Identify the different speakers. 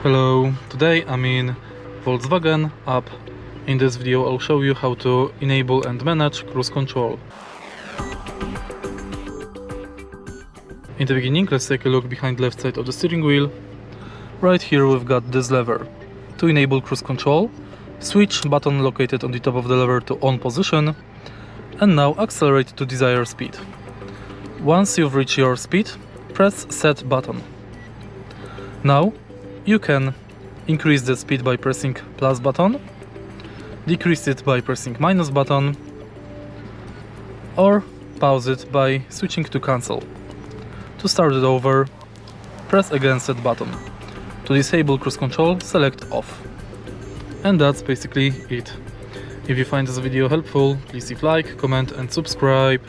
Speaker 1: Hello, today I'm in Volkswagen Up. In this video I'll show you how to enable and manage cruise control. In the beginning, let's take a look behind the left side of the steering wheel. Right here we've got this lever. To enable cruise control, switch button located on the top of the lever to on position, and now accelerate to desired speed. Once you've reached your speed, press set button. Now you can increase the speed by pressing plus button, decrease it by pressing minus button, or pause it by switching to cancel. To start it over, press again set button. To disable cruise control, select off. And that's basically it. If you find this video helpful, please leave like, comment and subscribe.